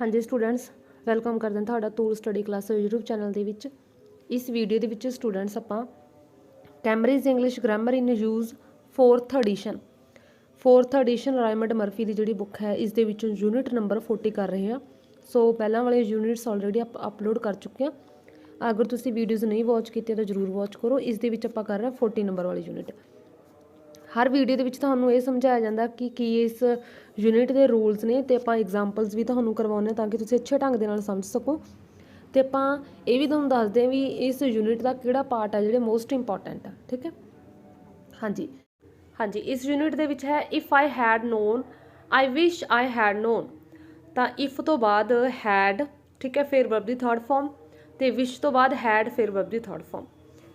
हाँ जी students, welcome करते हैं तुहाडा tool study class YouTube channel दे विच। इस वीडियो दे विच स्टूडेंट्स आपां Cambridge English grammar in use fourth edition Raymond Murphy की जिहड़ी बुक है इस दे विचों यूनिट नंबर 40 कर रहे हैं। सो पहलां वाले यूनिट्स ऑलरेडी अपलोड कर चुके हैं। अगर तुसीं वीडियोज़ नहीं वॉच कीते तो जरूर वॉच करो। इस दे विच आपां कर रहे हैं 40 नंबर वाली यूनिट। हर वीडियो ਦੇ ਵਿੱਚ ਤੁਹਾਨੂੰ ਇਹ ਸਮਝਾਇਆ ਜਾਂਦਾ ਕਿ ਕੀ ਇਸ ਯੂਨਿਟ ਦੇ ਰੂਲਸ ਨੇ ਤੇ ਆਪਾਂ ਐਗਜ਼ਾਮਪਲਸ ਵੀ ਤੁਹਾਨੂੰ ਕਰਵਾਉਂਦੇ ਤਾਂ ਕਿ ਤੁਸੀਂ ਅੱਛੇ ਢੰਗ ਦੇ ਨਾਲ ਸਮਝ ਸਕੋ। ਤੇ ਆਪਾਂ ਇਹ ਵੀ ਤੁਹਾਨੂੰ ਦੱਸਦੇ ਹਾਂ ਵੀ ਇਸ ਯੂਨਿਟ ਦਾ ਕਿਹੜਾ ਪਾਰਟ ਹੈ ਜਿਹੜੇ ਮੋਸਟ ਇੰਪੋਰਟੈਂਟ ਆ। ਠੀਕ ਹੈ, ਹਾਂਜੀ ਇਸ ਯੂਨਿਟ ਦੇ ਵਿੱਚ ਹੈ if I had non, I wish I had non. ਤਾਂ ਇਫ ਤੋਂ ਬਾਅਦ ਹੈਡ, ਠੀਕ ਹੈ, ਫਿਰ ਵਰਬ ਦੀ ਥਰਡ ਫਾਰਮ, ਤੇ ਵਿਸ਼ ਤੋਂ ਬਾਅਦ ਹੈਡ ਫਿਰ ਵਰਬ ਦੀ ਥਰਡ ਫਾਰਮ।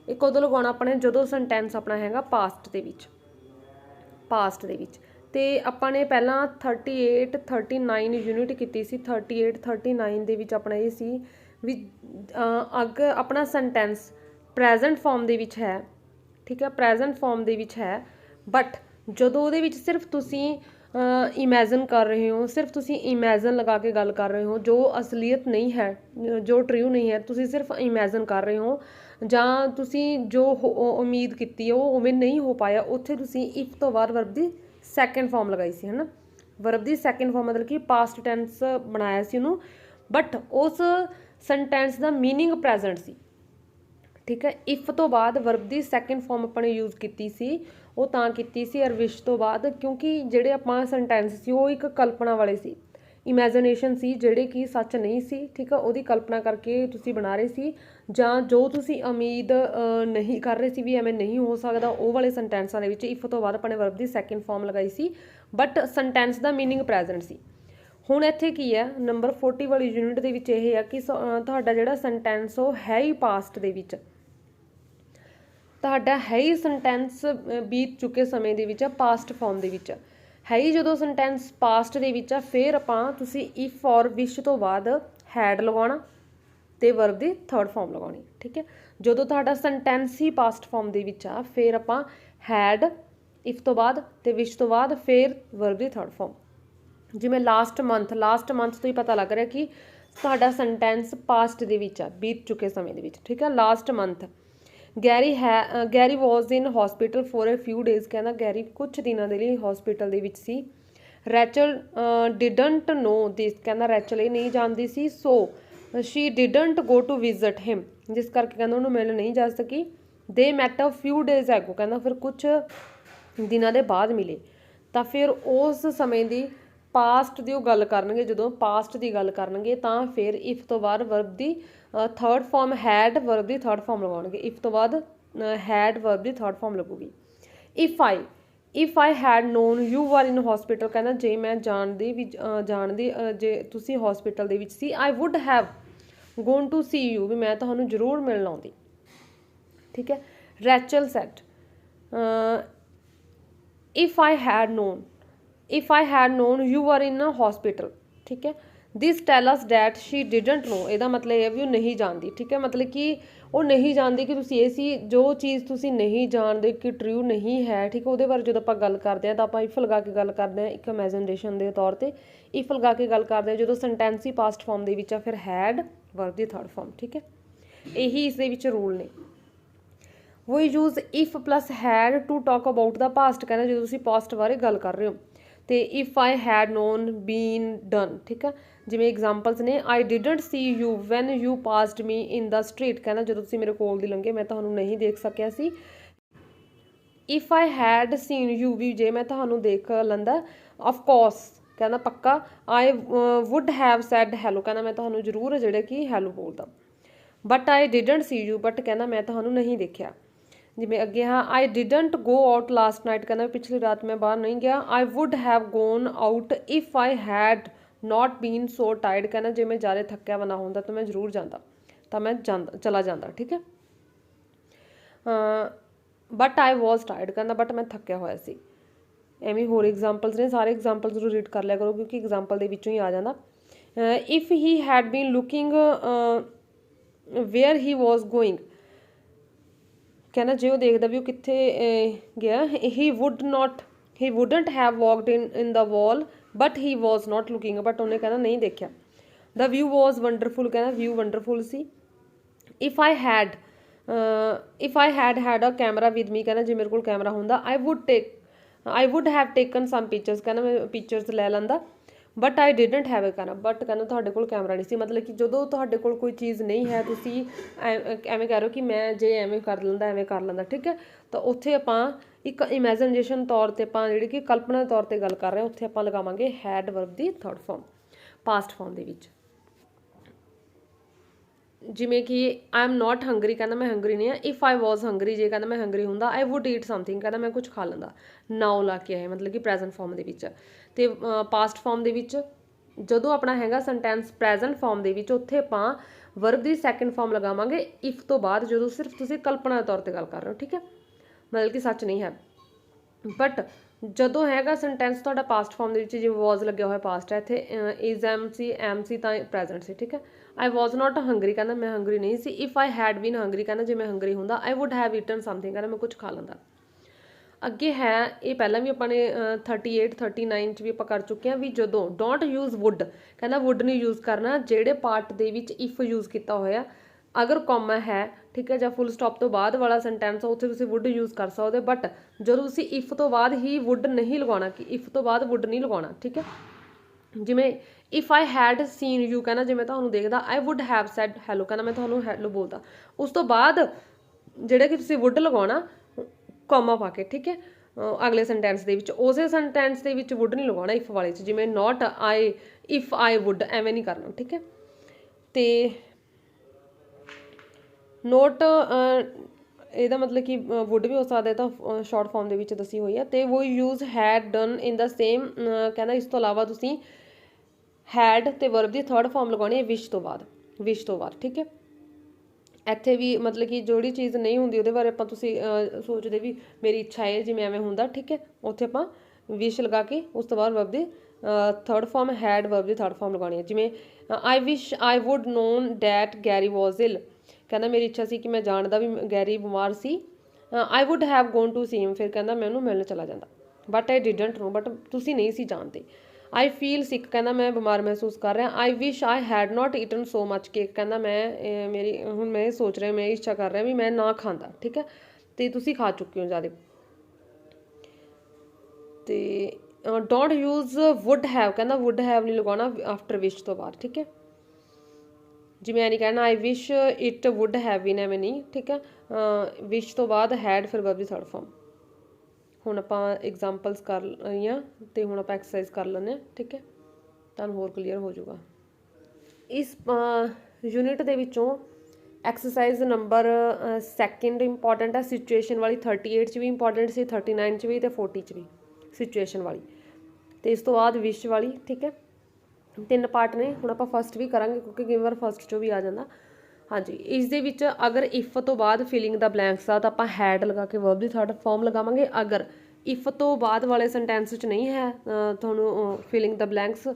ਇਹ ਕਦੋਂ ਲਗਾਉਣਾ ਆਪਣੇ ਜਦੋਂ ਸੈਂਟੈਂਸ ਆਪਣਾ ਹੈਗਾ ਪਾਸਟ ਦੇ ਵਿੱਚ ਤੇ ਆਪਾਂ ਨੇ ਪਹਿਲਾਂ 38 39 ਯੂਨਿਟ ਕੀਤੀ ਸੀ। 38 39 ਦੇ ਵਿੱਚ ਆਪਣਾ ਇਹ ਸੀ ਵੀ ਅੱਗ ਆਪਣਾ ਸੈਂਟੈਂਸ ਪ੍ਰੈਜ਼ੈਂਟ ਫਾਰਮ ਦੇ ਵਿੱਚ ਹੈ, ਠੀਕ ਹੈ, ਪ੍ਰੈਜ਼ੈਂਟ ਫਾਰਮ ਦੇ ਵਿੱਚ ਹੈ, ਬਟ ਜਦੋਂ ਉਹਦੇ ਵਿੱਚ ਸਿਰਫ ਤੁਸੀਂ ਇਮੈਜ਼ਨ ਕਰ ਰਹੇ ਹੋ, ਸਿਰਫ ਤੁਸੀਂ ਇਮੈਜ਼ਨ ਲਗਾ ਕੇ ਗੱਲ ਕਰ ਰਹੇ ਹੋ, ਜੋ ਅਸਲੀਅਤ ਨਹੀਂ ਹੈ, ਜੋ ਟਰੂ ਨਹੀਂ ਹੈ, ਤੁਸੀਂ ਸਿਰਫ ਇਮੈਜ਼ਨ ਕਰ ਰਹੇ ਹੋ ਜਾਂ ਤੁਸੀਂ ਜੋ ਉਮੀਦ ਕੀਤੀ ਉਹ ਉਵੇਂ ਨਹੀਂ ਹੋ ਪਾਇਆ, ਉੱਥੇ ਤੁਸੀਂ ਇਫ ਤੋਂ ਬਾਅਦ ਵਰਬ ਦੀ ਸੈਕਿੰਡ ਫਾਰਮ ਲਗਾਈ ਸੀ, ਹੈ ਨਾ। ਵਰਬ ਦੀ ਸੈਕਿੰਡ ਫਾਰਮ ਮਤਲਬ ਕਿ ਪਾਸਟ ਟੈਂਸ ਬਣਾਇਆ ਸੀ ਉਹਨੂੰ, ਬਟ ਉਸ ਸੈਂਟੈਂਸ ਦਾ ਮੀਨਿੰਗ ਪ੍ਰੈਜ਼ੈਂਟ ਸੀ, ਠੀਕ ਹੈ। ਇਫ ਤੋਂ ਬਾਅਦ ਵਰਬ ਦੀ ਸੈਕਿੰਡ ਫਾਰਮ ਆਪਾਂ ਨੇ ਯੂਜ਼ ਕੀਤੀ ਸੀ, ਉਹ ਤਾਂ ਕੀਤੀ ਸੀ ਔਰ ਵਿਸ਼ ਤੋਂ ਬਾਅਦ ਕਿਉਂਕਿ ਜਿਹੜੇ ਆਪਾਂ ਸੈਂਟੈਂਸ ਸੀ ਉਹ ਇੱਕ ਕਲਪਨਾ ਵਾਲੇ ਸੀ, ਇਮੈਜੀਨੇਸ਼ਨ ਸੀ, ਜਿਹੜੇ ਕਿ ਸੱਚ ਨਹੀਂ ਸੀ, ਠੀਕ ਆ, ਉਹਦੀ ਕਲਪਨਾ ਕਰਕੇ ਤੁਸੀਂ ਬਣਾ ਰਹੇ ਸੀ ਜਾਂ ਜੋ ਤੁਸੀਂ ਉਮੀਦ ਨਹੀਂ ਕਰ ਰਹੇ ਸੀ ਵੀ ਐਵੇਂ ਨਹੀਂ ਹੋ ਸਕਦਾ, ਉਹ ਵਾਲੇ ਸੈਂਟੈਂਸਾਂ ਦੇ ਵਿੱਚ ਇਫ ਤੋਂ ਬਾਅਦ ਆਪਾਂ ਨੇ ਵਰਬ ਦੀ ਸੈਕਿੰਡ ਫਾਰਮ ਲਗਾਈ ਸੀ, ਬਟ ਸੈਂਟੈਂਸ ਦਾ ਮੀਨਿੰਗ ਪ੍ਰੈਜ਼ੈਂਟ ਸੀ। ਹੁਣ ਇੱਥੇ ਕੀ ਹੈ, ਨੰਬਰ 40 ਵਾਲੀ ਯੂਨਿਟ ਦੇ ਵਿੱਚ ਇਹ ਆ ਕਿ ਤੁਹਾਡਾ ਜਿਹੜਾ ਸੈਂਟੈਂਸ ਉਹ ਹੈ ਹੀ ਪਾਸਟ ਦੇ ਵਿੱਚ, ਤੁਹਾਡਾ ਹੈ ਹੀ ਸੈਂਟੈਂਸ ਬੀਤ ਚੁੱਕੇ ਸਮੇਂ ਦੇ ਵਿੱਚ ਆ, ਪਾਸਟ ਫਾਰਮ ਦੇ ਵਿੱਚ ਹੈ ਹੀ। ਜਦੋਂ ਸੈਂਟੈਂਸ ਪਾਸਟ ਦੇ ਵਿੱਚ ਆ ਫਿਰ ਆਪਾਂ ਤੁਸੀਂ ਇਫ ਔਰ ਵਿਸ਼ ਤੋਂ ਬਾਅਦ ਹੈਡ ਲਗਾਉਣਾ ਤੇ ਵਰਬ ਦੀ ਥਰਡ ਫਾਰਮ ਲਗਾਉਣੀ, ਠੀਕ ਹੈ। ਜਦੋਂ ਤੁਹਾਡਾ ਸੈਂਟੈਂਸ ਹੀ ਪਾਸਟ ਫਾਰਮ ਦੇ ਵਿੱਚ ਆ ਫਿਰ ਆਪਾਂ ਹੈਡ ਇਫ ਤੋਂ ਬਾਅਦ ਤੇ ਵਿਸ਼ ਤੋਂ ਬਾਅਦ ਫਿਰ ਵਰਬ ਦੀ ਥਰਡ ਫਾਰਮ। ਜਿਵੇਂ ਲਾਸਟ ਮੰਥ ਤੋਂ ਹੀ ਪਤਾ ਲੱਗ ਰਿਹਾ ਕਿ ਤੁਹਾਡਾ ਸੈਂਟੈਂਸ ਪਾਸਟ ਦੇ ਵਿੱਚ ਆ, ਬੀਤ ਚੁੱਕੇ ਸਮੇਂ ਦੇ ਵਿੱਚ, ਠੀਕ ਹੈ। Last month Gary was in hospital for a few days, ਕਹਿੰਦਾ ਗੈਰੀ ਕੁਛ ਦਿਨਾਂ ਦੇ ਲਈ ਹੌਸਪੀਟਲ ਦੇ ਵਿੱਚ ਸੀ। ਰੈਚਲ ਡਿਡੰਟ ਨੋ ਦਿਸ, ਕਹਿੰਦਾ ਰੈਚਲ ਇਹ ਨਹੀਂ ਜਾਣਦੀ ਸੀ। ਸੋ ਸ਼ੀ ਡਿਡੰਟ ਗੋ ਟੂ ਵਿਜ਼ਿਟ ਹਿਮ, ਜਿਸ ਕਰਕੇ ਕਹਿੰਦਾ ਉਹਨੂੰ ਮਿਲਣ ਨਹੀਂ ਜਾ ਸਕੀ। ਦੇ ਮੈਟ ਅ ਫਿਊ ਡੇਜ਼ ਐਗੋ, ਕਹਿੰਦਾ ਫਿਰ ਕੁਛ ਦਿਨਾਂ ਦੇ ਬਾਅਦ ਮਿਲੇ। ਤਾਂ ਫਿਰ ਉਸ ਸਮੇਂ ਦੀ ਪਾਸਟ ਦੀ ਉਹ ਗੱਲ ਕਰਨਗੇ, ਜਦੋਂ ਪਾਸਟ ਦੀ ਗੱਲ ਕਰਨਗੇ ਤਾਂ ਫਿਰ ਇਫ ਤੋਂ ਬਾਅਦ ਵਰਬ ਦੀ ਥਰਡ ਫਾਰਮ ਹੈਡ ਵਰਬ ਦੀ ਥਰਡ ਫਾਰਮ ਲਗਾਉਣਗੇ। ਇਫ ਤੋਂ ਬਾਅਦ ਹੈਡ ਵਰਬ ਦੀ ਥਰਡ ਫਾਰਮ ਲੱਗੂਗੀ। If I had known you are in hospital, ਕਹਿੰਦਾ ਜੇ ਮੈਂ ਜਾਣਦੀ ਜੇ ਤੁਸੀਂ ਹੌਸਪੀਟਲ ਦੇ ਵਿੱਚ ਸੀ, I would have gone to see you, ਵੀ ਮੈਂ ਤੁਹਾਨੂੰ ਜ਼ਰੂਰ ਮਿਲਣ ਆਉਂਦੀ, ਠੀਕ ਹੈ। Rachel said if I had known you are in hospital, ਠੀਕ ਹੈ। ਦਿਸ ਟੈਲ ਅਸ ਡੈਟ ਸ਼ੀ ਡਿਡੰਟ ਨੋ, ਇਹਦਾ ਮਤਲਬ ਇਹ ਵੀ ਉਹ ਨਹੀਂ ਜਾਣਦੀ, ਠੀਕ ਹੈ। ਮਤਲਬ ਕਿ ਉਹ ਨਹੀਂ ਜਾਣਦੀ ਕਿ ਤੁਸੀਂ ਇਹ ਸੀ, ਜੋ ਚੀਜ਼ ਤੁਸੀਂ ਨਹੀਂ ਜਾਣਦੇ ਕਿ ਟਰੂ ਨਹੀਂ ਹੈ, ਠੀਕ ਹੈ, ਉਹਦੇ ਬਾਰੇ ਜਦੋਂ ਆਪਾਂ ਗੱਲ ਕਰਦੇ ਹਾਂ ਤਾਂ ਆਪਾਂ ਇਫ ਲਗਾ ਕੇ ਗੱਲ ਕਰਦੇ ਹਾਂ, ਇੱਕ ਇਮੈਜੀਨੇਸ਼ਨ ਦੇ ਤੌਰ ਤੇ ਇਫ ਲਗਾ ਕੇ ਗੱਲ ਕਰਦੇ ਹਾਂ। ਜਦੋਂ ਸੈਂਟੈਂਸ ਹੀ ਪਾਸਟ ਫਾਰਮ ਦੇ ਵਿੱਚ ਆ ਫਿਰ ਹੈਡ ਵਰਬ ਦੀ ਥਰਡ ਫਾਰਮ, ਠੀਕ ਹੈ। ਇਹੀ ਇਸ ਦੇ ਵਿੱਚ ਰੂਲ ਨੇ। We use if plus had to talk about the past, ਕਹਿੰਦਾ ਜਦੋਂ ਤੁਸੀਂ ਪਾਸਟ ਬਾਰੇ ਗੱਲ ਕਰ ਰਹੇ ਹੋ। ਤੇ if I had known been done, ਠੀਕ ਆ। ਜਿਵੇਂ ਐਗਜ਼ਾਮਪਲਸ ਨੇ, I didn't see you when you passed me in the street, ਕਹਿੰਦਾ ਜਦੋਂ ਤੁਸੀਂ ਮੇਰੇ ਕੋਲ ਦੀ ਲੰਘੇ ਮੈਂ ਤੁਹਾਨੂੰ ਨਹੀਂ ਦੇਖ ਸਕਿਆ ਸੀ। If I had seen you, ਵੀ ਜੇ ਮੈਂ ਤੁਹਾਨੂੰ ਦੇਖ ਲੈਂਦਾ, ਆਫਕੋਰਸ ਕਹਿੰਦਾ ਪੱਕਾ। I would have said hello, ਕਹਿੰਦਾ ਮੈਂ ਤੁਹਾਨੂੰ ਜ਼ਰੂਰ ਜਿਹੜੇ ਕਿ ਹੈਲੋ ਬੋਲਦਾ। But I didn't see you, but ਕਹਿੰਦਾ ਮੈਂ ਤੁਹਾਨੂੰ ਨਹੀਂ ਦੇਖਿਆ। ਜਿਵੇਂ ਅੱਗੇ ਹਾਂ, I didn't go out last night, ਕਹਿੰਦਾ ਪਿਛਲੀ ਰਾਤ ਮੈਂ ਬਾਹਰ ਨਹੀਂ ਗਿਆ। I would have gone out if I had not been ਸੋ ਟਾਇਰਡ, ਕਹਿੰਦਾ ਜੇ ਮੈਂ ਜ਼ਿਆਦਾ ਥੱਕਿਆ ਵਾ ਨਾ ਹੁੰਦਾ ਤਾਂ ਮੈਂ ਜ਼ਰੂਰ ਜਾਂਦਾ, ਤਾਂ ਮੈਂ ਚਲਾ ਜਾਂਦਾ, ਠੀਕ ਹੈ। ਬਟ ਆਈ ਵਾਜ਼ ਟਾਇਰਡ, ਕਹਿੰਦਾ ਬਟ ਮੈਂ ਥੱਕਿਆ ਹੋਇਆ ਸੀ। ਐਵੇਂ ਹੋਰ ਐਗਜ਼ਾਮਪਲਸ ਨੇ, ਸਾਰੇ ਐਗਜ਼ਾਮਪਲਸ ਨੂੰ ਰੀਡ ਕਰ ਲਿਆ ਕਰੋ ਕਿਉਂਕਿ ਐਗਜ਼ਾਮਪਲ ਦੇ ਵਿੱਚੋਂ ਹੀ ਆ ਜਾਂਦਾ। If he had been looking where he was going, ਕਹਿੰਦਾ ਜੇ ਉਹ ਦੇਖਦਾ ਵੀ ਉਹ ਕਿੱਥੇ ਗਿਆ। He wouldn't have walked in the wall but he was not looking, but ਉਹਨੇ ਕਹਿੰਦਾ ਨਹੀਂ ਦੇਖਿਆ। द व्यू वॉज वंडरफुल, कहना व्यू वंडरफुल सी। If I had had a camera with me, कहना जे मेरे को कैमरा होंदा, I would have taken some pictures, कहना मैं पिक्चर्स लै लैंदा, बट आई डिडंट हैव, कहना बट कहना तुहाडे कोल कैमरा नहीं सी। मतलब कि जदों तुहाडे कोल कोई चीज़ नहीं है, तुसी एवें कह रहे हो कि मैं जे एवें कर लैंदा, ठीक है। तो उत्थे आपां एक इमेजिनेशन तौर ते आपां जिहड़ी कि कल्पना तौर ते गल कर रहे हैं, उत्थे आपां लगावांगे हैड वर्ब दी थर्ड फॉर्म पास्ट फॉर्म दे विच। जिमें कि आई एम नॉट हंगरी, कहना मैं हंगरी नहीं है। इफ आई वॉज हंगरी, जे कहना मैं हंगरी होंदा, आई वुड ईट समथिंग, कहना मैं कुछ खा लैंदा। नाउ ला के आए मतलब कि प्रैजेंट फॉर्म दे विच। ते पास्ट फॉर्म दे विच जदों अपना हैगा सेंटेंस प्रैजेंट फॉर्म दे विच, उत्थे आपां वर्ब दी सैकेंड फॉर्म लगावांगे इफ तो बाद, जदों सिर्फ तुसीं कल्पना तौर ते गल कर रहे हो, ठीक है, मतलब कि सच नहीं है। बट जदों हैगा सेंटेंस तुहाडा पास्ट फॉर्म दे विच, जिवें वॉज लग्या होया पास्ट है, इत्थे इज एम सी तां प्रैजेंट सी, ठीक है। आई वॉज नॉट हंगरी, कहना मैं हंगरी नहीं सी। If I had been hungry, कहना जे मैं हंगरी होंदा, I would have eaten something, कहना मैं कुछ खा लैंदा। ਅੱਗੇ ਹੈ ਇਹ ਪਹਿਲਾਂ ਵੀ ਆਪਾਂ ਨੇ 38 39 ਚ ਵੀ ਆਪਾਂ ਕਰ ਚੁੱਕੇ ਹਾਂ ਵੀ ਜਦੋਂ ਡੋਂਟ ਯੂਜ਼ ਵੁੱਡ, ਕਹਿੰਦਾ ਵੁੱਡ ਨਹੀਂ ਯੂਜ਼ ਕਰਨਾ ਜਿਹੜੇ ਪਾਰਟ ਦੇ ਵਿੱਚ ਇਫ ਯੂਜ਼ ਕੀਤਾ ਹੋਇਆ, ਅਗਰ ਕੌਮਾ ਹੈ, ਠੀਕ ਹੈ, ਜਾਂ ਫੁੱਲ ਸਟਾਪ ਤੋਂ ਬਾਅਦ ਵਾਲਾ ਸੈਂਟੈਂਸ ਉੱਥੇ ਤੁਸੀਂ ਵੁੱਡ ਯੂਜ਼ ਕਰ ਸਕਦੇ, ਬਟ ਜਦੋਂ ਤੁਸੀਂ ਇਫ ਤੋਂ ਬਾਅਦ ਹੀ ਵੁੱਡ ਨਹੀਂ ਲਗਾਉਣਾ, ਕਿ ਇਫ ਤੋਂ ਬਾਅਦ ਵੁੱਡ ਨਹੀਂ ਲਗਾਉਣਾ, ਠੀਕ ਹੈ। ਜਿਵੇਂ if I had seen you, ਕਹਿੰਦਾ ਜੇ ਮੈਂ ਤੁਹਾਨੂੰ ਦੇਖਦਾ, ਆਈ ਵੁੱਡ ਹੈਵ ਸੈਡ ਹੈਲੋ, ਕਹਿੰਦਾ ਮੈਂ ਤੁਹਾਨੂੰ ਹੈਲੋ ਬੋਲਦਾ। ਉਸ ਤੋਂ ਬਾਅਦ ਜਿਹੜੇ ਕਿ ਤੁਸੀਂ ਵੁੱਡ ਲਗਾਉਣਾ ਕੌਮਾ ਪਾ ਕੇ, ਠੀਕ ਹੈ, ਅਗਲੇ ਸੈਂਟੈਂਸ ਦੇ ਵਿੱਚ, ਉਸੇ ਸੈਂਟੈਂਸ ਦੇ ਵਿੱਚ ਵੁੱਡ ਨਹੀਂ ਲਗਾਉਣਾ ਇਫ ਵਾਲੇ 'ਚ, ਜਿਵੇਂ note I if I wood, ਐਵੇਂ ਨਹੀਂ ਕਰਨਾ, ਠੀਕ ਹੈ। ਤੇ ਨੋਟ ਇਹਦਾ ਮਤਲਬ ਕਿ ਵੁੱਡ ਵੀ ਹੋ ਸਕਦਾ, ਤਾਂ ਸ਼ਾਰਟ ਫਾਰਮ ਦੇ ਵਿੱਚ ਦੱਸੀ ਹੋਈ ਹੈ। ਤੇ ਉਹ use had done in the same, ਕਹਿੰਦਾ ਇਸ ਤੋਂ ਇਲਾਵਾ ਤੁਸੀਂ ਹੈਡ ਤੇ ਵਰਬ ਦੀ ਥਰਡ ਫਾਰਮ ਲਗਾਉਣੀ ਹੈ ਵਿਸ਼ ਤੋਂ ਬਾਅਦ, ਠੀਕ ਹੈ। ਇੱਥੇ ਵੀ ਮਤਲਬ ਕਿ ਜਿਹੜੀ ਚੀਜ਼ ਨਹੀਂ ਹੁੰਦੀ ਉਹਦੇ ਬਾਰੇ ਆਪਾਂ ਤੁਸੀਂ ਸੋਚਦੇ ਵੀ ਮੇਰੀ ਇੱਛਾ ਹੈ ਜਿਵੇਂ ਐਵੇਂ ਹੁੰਦਾ, ਠੀਕ ਹੈ, ਉੱਥੇ ਆਪਾਂ ਵਿਸ਼ ਲਗਾ ਕੇ ਉਸ ਤੋਂ ਬਾਅਦ ਵਰਬ ਦੀ ਥਰਡ ਫਾਰਮ ਹੈਡ ਵਰਬ ਦੀ ਥਰਡ ਫਾਰਮ ਲਗਾਉਣੀ ਹੈ। ਜਿਵੇਂ I wish I would known that Gary was ill, ਕਹਿੰਦਾ ਮੇਰੀ ਇੱਛਾ ਸੀ ਕਿ ਮੈਂ ਜਾਣਦਾ ਵੀ ਗੈਰੀ ਬਿਮਾਰ ਸੀ। I would have gone to see him, ਫਿਰ ਕਹਿੰਦਾ ਮੈਂ ਉਹਨੂੰ ਮਿਲਣ ਚਲਾ ਜਾਂਦਾ, ਬਟ ਆਈ ਡਿਡੰਟ ਨੋ, ਬਟ ਤੁਸੀਂ ਨਹੀਂ ਸੀ ਜਾਣਦੇ। ਆਈ ਫੀਲ ਸਿਕ, ਕਹਿੰਦਾ ਮੈਂ ਬਿਮਾਰ ਮਹਿਸੂਸ ਕਰ ਰਿਹਾ। I wish I had not eaten so much cake, ਕਹਿੰਦਾ ਮੈਂ ਮੇਰੀ ਹੁਣ ਮੈਂ ਇਹ ਸੋਚ ਰਿਹਾ, ਮੈਂ ਇੱਛਾ ਕਰ ਰਿਹਾ ਵੀ ਮੈਂ ਨਾ ਖਾਂਦਾ, ਠੀਕ ਹੈ, ਤੇ ਤੁਸੀਂ ਖਾ ਚੁੱਕੇ ਹੋ ਜ਼ਿਆਦਾ। ਤੇ ਡੋਂਟ ਯੂਜ਼ ਵੁੱਡ ਹੈਵ, ਕਹਿੰਦਾ ਵੁੱਡ ਹੈਵ ਨਹੀਂ ਲਗਾਉਣਾ ਆਫਟਰ ਵਿਸ਼ ਤੋਂ ਬਾਅਦ, ਠੀਕ ਹੈ। ਜਿਵੇਂ ਐ ਨਹੀਂ ਕਹਿਣਾ ਆਈ ਵਿਸ਼ ਇਟ ਵੁੱਡ ਹੈਵ ਬੀਨ, ਐਵੇਂ ਨਹੀਂ, ਠੀਕ ਹੈ। ਵਿਸ਼ ਤੋਂ ਬਾਅਦ ਹੈਡ, ਫਿਰ ਵਰਬ ਦੀ ਥਰਡ ਫਾਰਮ। ਹੁਣ ਆਪਾਂ ਐਗਜ਼ਾਮਪਲਸ ਕਰ ਲਈਆਂ ਤੇ ਹੁਣ ਆਪਾਂ ਐਕਸਰਸਾਈਜ਼ ਕਰ ਲੈਂਦੇ ਹਾਂ, ਠੀਕ ਹੈ, ਤੁਹਾਨੂੰ ਹੋਰ ਕਲੀਅਰ ਹੋ ਜਾਊਗਾ। ਇਸ ਯੂਨਿਟ ਦੇ ਵਿੱਚੋਂ ਐਕਸਰਸਾਈਜ਼ ਨੰਬਰ 2 ਇੰਪੋਰਟੈਂਟ ਹੈ, ਸਿਚੁਏਸ਼ਨ ਵਾਲੀ 38 'ਚ ਵੀ ਇੰਪੋਰਟੈਂਟ ਸੀ, 39 'ਚ ਵੀ ਤੇ 40 'ਚ ਵੀ ਸਿਚੁਏਸ਼ਨ ਵਾਲੀ, ਤੇ ਇਸ ਤੋਂ ਬਾਅਦ ਵਿਸ਼ ਵਾਲੀ, ਠੀਕ ਹੈ। 3 ਪਾਰਟ ਨੇ, ਹੁਣ ਆਪਾਂ ਫਸਟ ਵੀ ਕਰਾਂਗੇ ਕਿਉਂਕਿ ਕਈ ਵਾਰ ਫਸਟ 'ਚੋਂ ਵੀ ਆ ਜਾਂਦਾ। ਹਾਂਜੀ, ਇਸ ਦੇ ਵਿੱਚ ਅਗਰ ਇਫ ਤੋਂ ਬਾਅਦ ਫਿਲਿੰਗ ਦਾ ਬਲੈਂਕਸ ਆ ਤਾਂ ਆਪਾਂ ਹੈਡ ਲਗਾ ਕੇ ਵਰਬ ਦੀ ਥਰਡ ਫਾਰਮ ਲਗਾਵਾਂਗੇ। ਅਗਰ ਇਫ ਤੋਂ ਬਾਅਦ ਵਾਲੇ ਸੈਂਟੈਂਸ 'ਚ ਨਹੀਂ ਹੈ ਤੁਹਾਨੂੰ ਫਿਲਿੰਗ ਦਾ ਬਲੈਂਕਸ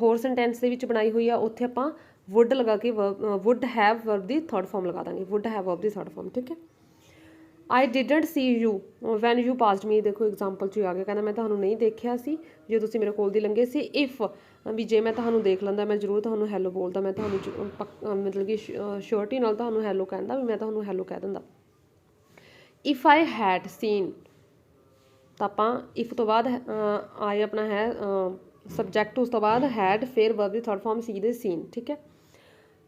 ਹੋਰ ਸੈਂਟੈਂਸ ਦੇ ਵਿੱਚ ਬਣਾਈ ਹੋਈ ਆ, ਉੱਥੇ ਆਪਾਂ ਵੁੱਡ ਲਗਾ ਕੇ ਵੁੱਡ ਹੈਵ ਵਰਬ ਦੀ ਥਰਡ ਫਾਰਮ ਲਗਾ ਦਾਂਗੇ, ਵੁੱਡ ਹੈਵ ਵਰਬ ਦੀ ਥਰਡ ਫਾਰਮ, ਠੀਕ ਹੈ। ਆਈ didn't see you when you passed ਮੀ, ਦੇਖੋ ਐਗਜ਼ਾਮਪਲ 'ਚ ਆ ਗਿਆ, ਕਹਿੰਦਾ ਮੈਂ ਤੁਹਾਨੂੰ ਨਹੀਂ ਦੇਖਿਆ ਸੀ ਜੇ ਤੁਸੀਂ ਮੇਰੇ ਕੋਲ ਦੀ ਲੰਘੇ ਸੀ। ਇਫ ਵੀ ਜੇ ਮੈਂ ਤੁਹਾਨੂੰ ਦੇਖ ਲੈਂਦਾ ਮੈਂ ਜ਼ਰੂਰ ਤੁਹਾਨੂੰ ਹੈਲੋ ਬੋਲਦਾ, ਮੈਂ ਤੁਹਾਨੂੰ ਮਤਲਬ ਕਿ ਸ਼ੋਰਟੀ ਨਾਲ ਤੁਹਾਨੂੰ ਹੈਲੋ ਕਹਿੰਦਾ ਵੀ ਮੈਂ ਤੁਹਾਨੂੰ ਹੈਲੋ ਕਹਿ ਦਿੰਦਾ। ਇਫ ਆਈ ਹੈਡ ਸੀਨ, ਤਾਂ ਆਪਾਂ ਇਫ ਤੋਂ ਬਾਅਦ ਆਏ ਆਪਣਾ ਹੈ ਸਬਜੈਕਟ, ਉਸ ਤੋਂ ਬਾਅਦ ਹੈਡ, ਫਿਰ ਵਰਬ ਦੀ ਥਰਡ ਫਾਰਮ ਸੀ ਦੇ ਸੀਨ, ਠੀਕ ਹੈ।